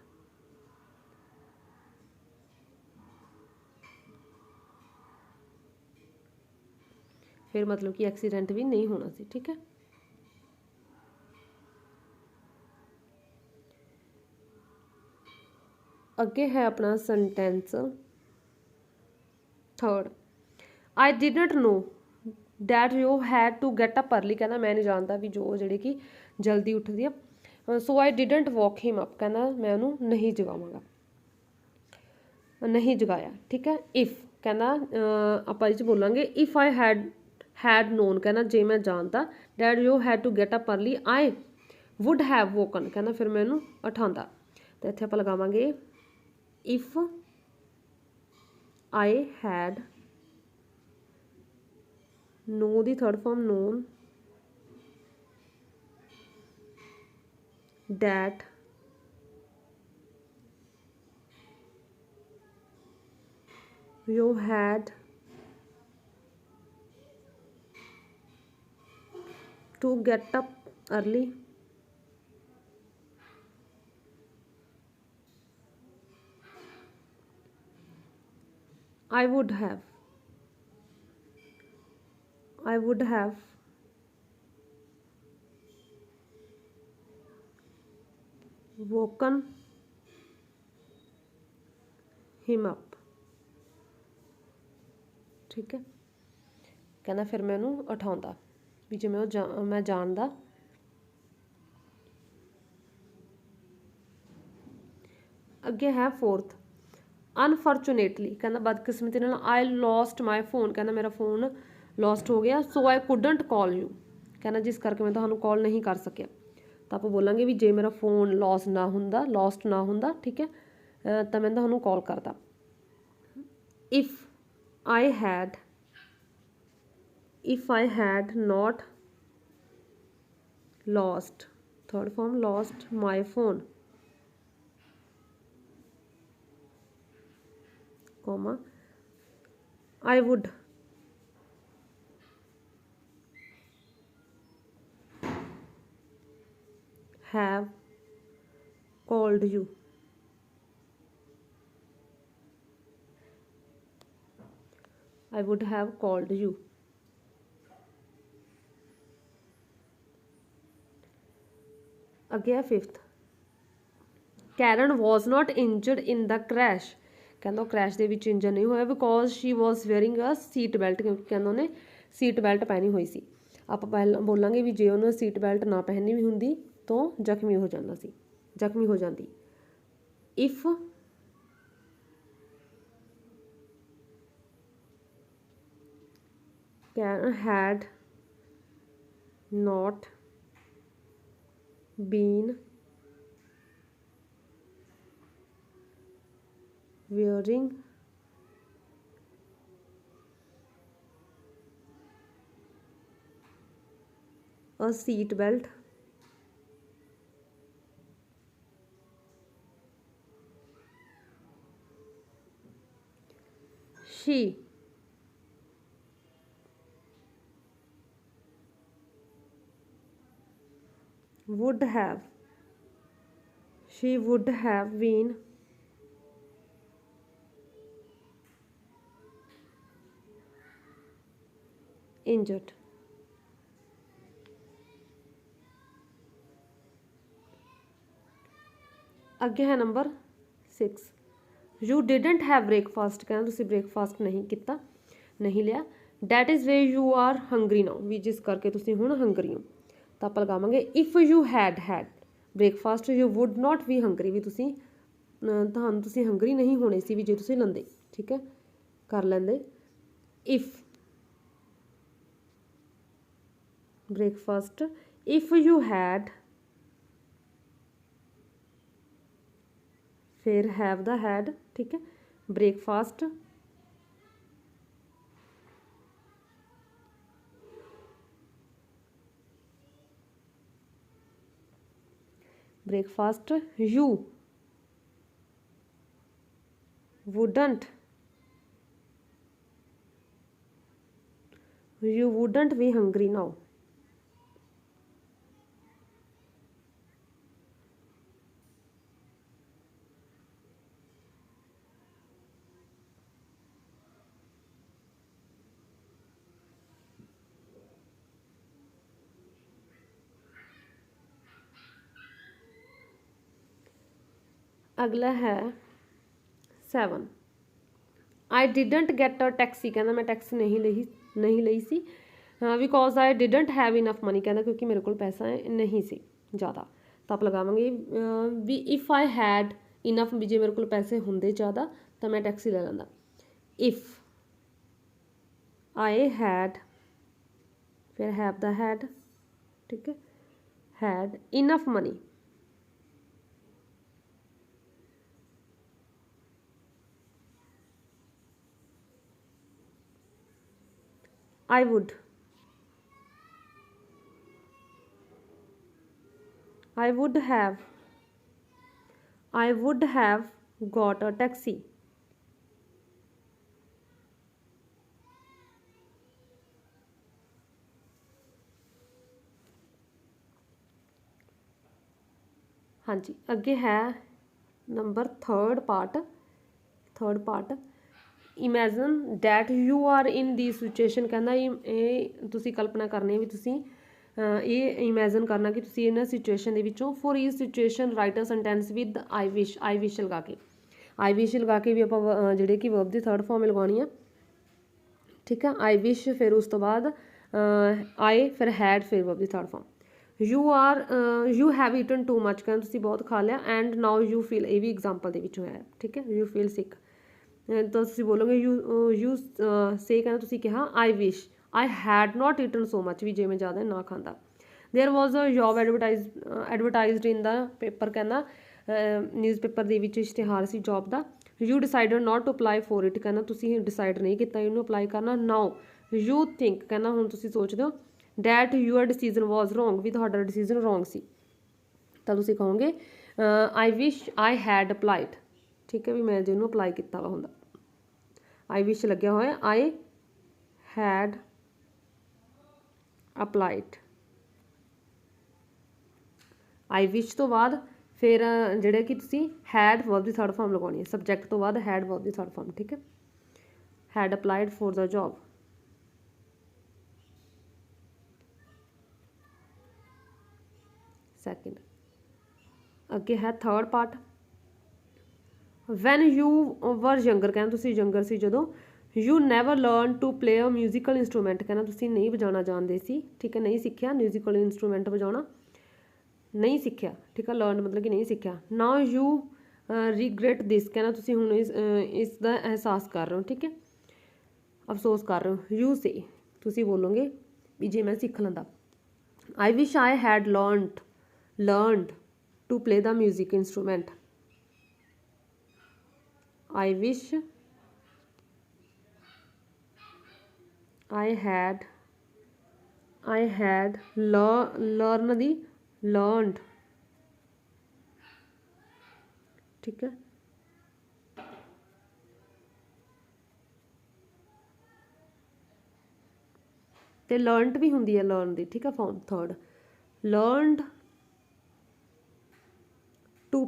ਫਿਰ ਮਤਲਬ ਕਿ ਐਕਸੀਡੈਂਟ ਵੀ ਨਹੀਂ ਹੋਣਾ ਸੀ। ਠੀਕ ਹੈ, ਅੱਗੇ ਹੈ ਆਪਣਾ sentence third, I didn't know that you had to get up early ਕਹਿੰਦਾ ਮੈਂ ਨਹੀਂ ਜਾਣਦਾ ਵੀ ਜੋ ਜਿਹੜੇ ਕਿ ਜਲਦੀ ਉੱਠਦੀ ਆ। So I didn't wake him up ਕਹਿੰਦਾ ਮੈਂ ਉਹਨੂੰ ਨਹੀਂ ਜਗਾਵਾਂਗਾ, ਨਹੀਂ ਜਗਾਇਆ। ਠੀਕ ਹੈ, ਇਫ ਕਹਿੰਦਾ ਆਪਾਂ ਇਹ 'ਚ ਬੋਲਾਂਗੇ ਇਫ ਆਈ ਹੈਡ ਨੋਨ ਕਹਿੰਦਾ ਜੇ ਮੈਂ ਜਾਣਦਾ, that you had to get up early I would have woken ਕਹਿੰਦਾ ਫਿਰ ਮੈਂ ਉਹਨੂੰ ਉਠਾਉਂਦਾ। ਤਾਂ ਇੱਥੇ ਆਪਾਂ ਲਗਾਵਾਂਗੇ ਇਫ ਆਈ ਹੈਡ, ਨੋ ਦੀ third form known, that you had to get up early I would have woken him up। ਠੀਕ ਹੈ, ਕਹਿੰਦਾ ਫਿਰ ਮੈਂ ਉਹਨੂੰ ਉਠਾਉਂਦਾ ਵੀ ਜਿਵੇਂ ਮੈਂ ਜਾਣਦਾ ਅੱਗੇ ਹੈ फोर्थ, अनफॉर्चुनेटली कहना बदकिस्मती नाल आई लॉस्ट माई फोन, कहना मेरा फोन लॉस्ट हो गया, सो आई कुडंट कॉल यू, कहना जिस करके मैं तुहानू कॉल नहीं कर सकिया। तो आप बोलांगे भी जे मेरा फोन लॉस ना हुंदा, लॉस्ट ना हुंदा, ठीक है, तो मैं तुहानू कॉल करदा। If I had not lost, third form lost my phone, comma I would have called you, I would have called you। अगे है fifth, Karen was not injured in the crash, कहना क्रैश के इंजर नहीं होया because she was wearing a seat belt, क्योंकि कहना उन्हें seat belt पहनी हुई सी। आप पहला बोलांगे भी जे उन्होंने सीट बैल्ट ना पहनी भी होंगी तो जख्मी हो जाता सी, जख्मी हो जाती। If had not been wearing a seat belt, she would have been injured। अगे है number 6, you didn't have breakfast, कहना तुसी ब्रेकफास्ट नहीं किया, नहीं लिया। That is why you are hungry now, भी जिस करके तुसी हुण हंगरी हो। तो आप लगावांगे if you had breakfast you would not be hungry, भी तुसी तुहानू तुसी हंगरी नहीं होने सी भी जे तुसी लंदे, ठीक है, कर लेंदे। If breakfast, if you had, फिर हैव द हैड, ठीक है, breakfast, breakfast, you wouldn't be hungry now. अगला है 7, I didn't get a taxi, कहना मैं टैक्सी नहीं ली सी, because I didn't have enough money, कहना क्योंकि मेरे को पैसा नहीं सी ज़्यादा। तो आप लगावांगे भी इफ आई हैड इनफ, भी जे मेरे को पैसे होंगे ज़्यादा तो मैं टैक्सी ले लैंदा। इफ आई हैड, फिर हैव द हैड, ठीक है, had enough money, I would have got a taxi। हाँ जी, अगे है number third part, imagine that you are in the situation, कहना ये तुसी कल्पना करनी भी तुसी ये इमेजिन करना कि तुसी इन्हां सिचुएशन दे विचों for each situation right a sentence with I wish लगा के भी आप जिहड़े कि वर्ब दी थर्ड फॉर्म लगानी है, ठीक है, आई विश, फिर उस तो बाद आई, फिर हैड, फिर वर्ब दी third form. You have eaten too much, ਕਹਿੰਦਾ ਤੁਸੀਂ ਬਹੁਤ ਖਾ ਲਿਆ। ਐਂਡ ਨਾਓ ਯੂ ਫੀਲ, ਇਹ ਵੀ ਐਗਜ਼ਾਮਪਲ ਦੇ ਵਿੱਚ ਹੋਇਆ, ਠੀਕ ਹੈ। ਯੂ ਫੀਲ ਸਿਕ, ਤਾਂ ਤੁਸੀਂ ਬੋਲੋਗੇ ਯੂ ਸੇ, ਕਹਿੰਦਾ ਤੁਸੀਂ ਕਿਹਾ I wish I had not eaten so much, ਵੀ ਜੇ ਮੈਂ ਜ਼ਿਆਦਾ ਨਾ ਖਾਂਦਾ। There was a job advertised in the paper, ਕਹਿੰਦਾ ਨਿਊਜ਼ਪੇਪਰ ਦੇ ਵਿੱਚ ਇਸ਼ਤਿਹਾਰ ਸੀ ਜੋਬ ਦਾ। You decided not to apply for it, ਕਹਿੰਦਾ ਤੁਸੀਂ ਡਿਸਾਈਡ ਨਹੀਂ ਕੀਤਾ ਇਹਨੂੰ ਅਪਲਾਈ ਕਰਨਾ। ਨਾਓ ਯੂ ਥਿੰਕ, ਕਹਿੰਦਾ ਹੁਣ ਤੁਸੀਂ ਸੋਚਦੇ ਹੋ that your decision was wrong, ਵੀ ਤੁਹਾਡਾ ਡਿਸੀਜ਼ਨ ਰੋਂਗ ਸੀ। ਤਾਂ ਤੁਸੀਂ ਕਹੋਗੇ ਆਈ ਵਿਸ਼ ਆਈ ਹੈਡ ਅਪਲਾਈਡ, ਠੀਕ ਹੈ, ਵੀ ਮੈਂ ਜਿਹਨੂੰ ਅਪਲਾਈ ਕੀਤਾ ਵਾ ਹੁੰਦਾ। ਆਈ ਵਿਸ਼ ਲੱਗਿਆ ਹੋਇਆ, ਆਈ ਹੈਡ ਅਪਲਾਈਡ। ਆਈ ਵਿਸ਼ ਤੋਂ ਬਾਅਦ ਫਿਰ ਜਿਹੜੇ ਕਿ ਤੁਸੀਂ ਹੈਡ ਵਰਬ ਦੀ ਥਰਡ ਫਾਰਮ ਲਗਾਉਣੀ ਹੈ, ਸਬਜੈਕਟ ਤੋਂ ਬਾਅਦ ਹੈਡ ਵਰਬ ਦੀ ਥਰਡ ਫਾਰਮ, ਠੀਕ ਹੈ। Had applied for the job. Second ਅੱਗੇ ਹੈ third part, when you were younger, ਕਹਿੰਦਾ ਤੁਸੀਂ ਯੰਗਰ ਸੀ ਜਦੋਂ। You never learn to play a musical instrument, ਕਹਿੰਦਾ ਤੁਸੀਂ ਨਹੀਂ ਵਜਾਉਣਾ ਜਾਣਦੇ ਸੀ, ਠੀਕ ਹੈ, ਨਹੀਂ ਸਿੱਖਿਆ ਮਿਊਜ਼ੀਕਲ ਇੰਸਟਰੂਮੈਂਟ ਵਜਾਉਣਾ, ਨਹੀਂ ਸਿੱਖਿਆ, ਠੀਕ ਹੈ। ਲਰਨ ਮਤਲਬ ਕਿ ਨਹੀਂ ਸਿੱਖਿਆ। ਨਾਓ ਯੂ ਰੀਗਰੇਟ ਦਿਸ, ਕਹਿੰਦਾ ਤੁਸੀਂ ਹੁਣ ਇਸ ਦਾ ਅਹਿਸਾਸ ਕਰ ਰਹੇ ਹੋ, ਠੀਕ ਹੈ, ਅਫਸੋਸ ਕਰ ਰਹੇ ਹੋ। ਯੂ ਸੇ, ਤੁਸੀਂ ਬੋਲੋਗੇ ਵੀ ਜੇ ਮੈਂ ਸਿੱਖ ਲੈਂਦਾ। I wish I had learned to play the music instrument. I wish I had learn the learned, ਠੀਕ ਹੈ। ਤੇ ਲਰਨਡ ਵੀ ਹੁੰਦੀ ਹੈ ਲਰਨ ਦੀ, ਠੀਕ ਹੈ, form third. Learned to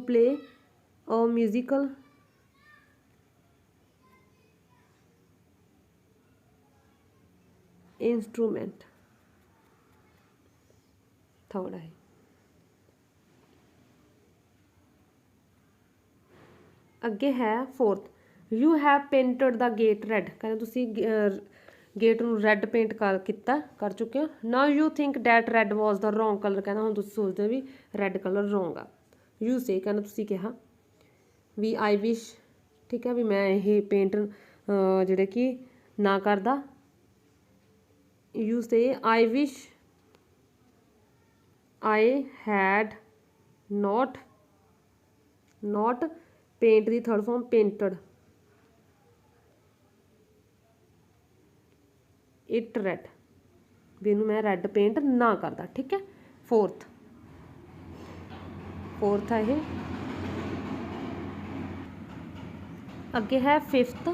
play a musical instrument, third ਹੈ। ਅੱਗੇ ਹੈ fourth, you have painted the gate red, ਕਹਿੰਦੇ ਤੁਸੀਂ ਗੇਟ ਨੂੰ ਰੈੱਡ ਪੇਂਟ ਕਰ ਚੁੱਕੇ ਹੋ। Now you think that red was the wrong colour, ਕਹਿੰਦਾ ਹੁਣ ਤੁਸੀਂ ਸੋਚਦੇ ਹੋ ਵੀ ਰੈੱਡ ਕਲਰ ਰੋਂਗ ਆ। ਯੂ ਸੇ, ਕਹਿੰਦਾ ਤੁਸੀਂ ਕਿਹਾ ਵੀ ਆਈ ਵਿਸ਼, ਠੀਕ ਹੈ, ਵੀ ਮੈਂ ਇਹ ਪੇਂਟ ਜਿਹੜੇ ਕਿ ਨਾ ਕਰਦਾ। You say I wish I had not paint the third form painted it red, ਵੀ ਇਹਨੂੰ ਮੈਂ ਰੈੱਡ ਪੇਂਟ ਨਾ ਕਰਦਾ, ਠੀਕ ਹੈ। ਫੋਰਥ ਹੈ ਇਹ। ਅੱਗੇ ਹੈ fifth,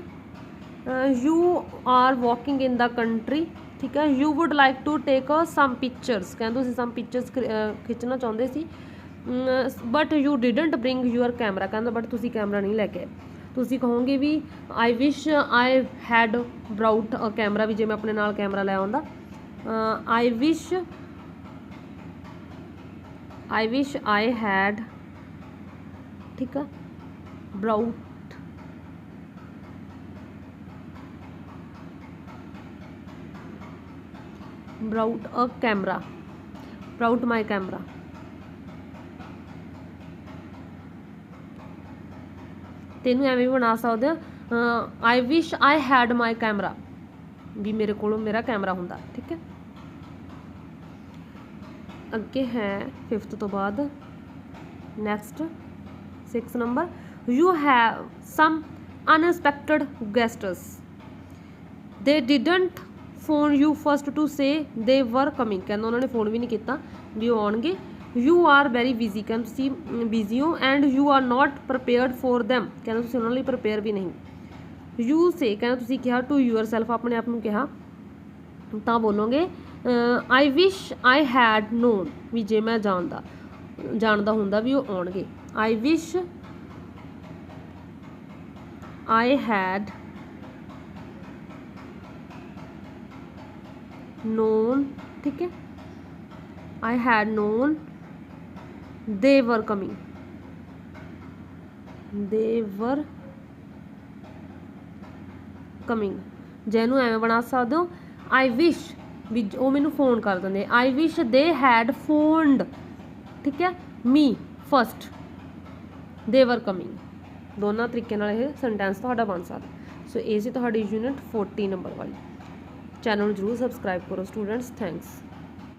you are walking in the country, ਠੀਕ ਹੈ। You would like to take some pictures, ਕਹਿੰਦੇ ਤੁਸੀਂ ਸਮ ਪਿਕਚਰਸ ਖਿੱਚਣਾ ਚਾਹੁੰਦੇ ਸੀ। But you didn't bring your camera, ਕਹਿੰਦਾ ਬਟ ਤੁਸੀਂ ਕੈਮਰਾ ਨਹੀਂ ਲੈ ਕੇ ਆਏ। ਤੁਸੀਂ ਕਹੋਗੇ ਵੀ ਆਈ wish I head ਬਰਾਊਟ a camera, ਵੀ ਜੇ ਮੈਂ ਆਪਣੇ ਨਾਲ ਕੈਮਰਾ ਲੈ ਆਉਂਦਾ। ਆਈ ਵਿਸ਼ ਆਈ ਹੈਡ, ਠੀਕ ਆ, ਬਰਾਊਟ ਅ ਕੈਮਰਾ, ਬਰਾਊਟ ਮਾਈ ਕੈਮਰਾ। ਤੇ ਇਹਨੂੰ ਐਵੇਂ ਵੀ ਬਣਾ ਸਕਦੇ ਹੋ, ਆਈ wish I head my camera, ਵੀ ਮੇਰੇ ਕੋਲੋਂ ਮੇਰਾ ਕੈਮਰਾ ਹੁੰਦਾ, ਠੀਕ ਹੈ। ਅੱਗੇ ਹੈ ਫਿਫਥ ਤੋਂ ਬਾਅਦ next 6 number, you have some unexpected guests, they didn't phone you first to say they were coming, ਕਹਿੰਦਾ ਉਹਨਾਂ ਨੇ ਫੋਨ ਵੀ ਨਹੀਂ ਕੀਤਾ ਵੀ ਉਹ ਆਉਣਗੇ। ਯੂ ਆਰ ਵੈਰੀ ਬਿਜ਼ੀ, ਕਹਿੰਦਾ ਤੁਸੀਂ ਬਿਜ਼ੀ ਹੋ। And you are not prepared for them, ਕਹਿੰਦਾ ਤੁਸੀਂ ਉਹਨਾਂ ਲਈ ਪ੍ਰਪੇਅਰ ਵੀ ਨਹੀਂ। ਯੂ ਸੇ, ਕਹਿੰਦਾ ਤੁਸੀਂ ਕਿਹਾ ਟੂ ਯੂਅਰ ਸੈਲਫ, ਆਪਣੇ ਆਪ ਨੂੰ ਕਿਹਾ, ਤਾਂ ਬੋਲੋਗੇ ਆਈ ਵਿਸ਼ ਆਈ ਹੈਡ ਨੋਨ, ਵੀ ਜੇ ਮੈਂ ਜਾਣਦਾ ਹੁੰਦਾ ਵੀ ਉਹ ਆਉਣਗੇ। ਆਈ ਵਿਸ਼ ਆਈ ਹੈਡ ਨੋਨ, ਠੀਕ ਹੈ, ਆਈ had non they were coming, ਜਿਹਨੂੰ ਐਵੇਂ ਬਣਾ ਸਕਦੇ ਹੋ, आई विश ਵੀ ਉਹ ਮੈਨੂੰ ਫੋਨ ਕਰ ਦਿੰਦੇ, I wish they had phoned, ਠੀਕ ਹੈ, me first they were coming। ਦੋਨਾਂ ਤਰੀਕੇ ਨਾਲ ਇਹ ਸੈਂਟੈਂਸ ਤੁਹਾਡਾ ਬਣ ਸਕਦਾ। ਸੋ ਇਹ ਸੀ ਤੁਹਾਡੀ ਯੂਨਿਟ 40 ਨੰਬਰ ਵਾਲੀ। ਚੈਨਲ ਨੂੰ ਜ਼ਰੂਰ ਸਬਸਕ੍ਰਾਈਬ ਕਰੋ ਸਟੂਡੈਂਟਸ। ਥੈਂਕਸ।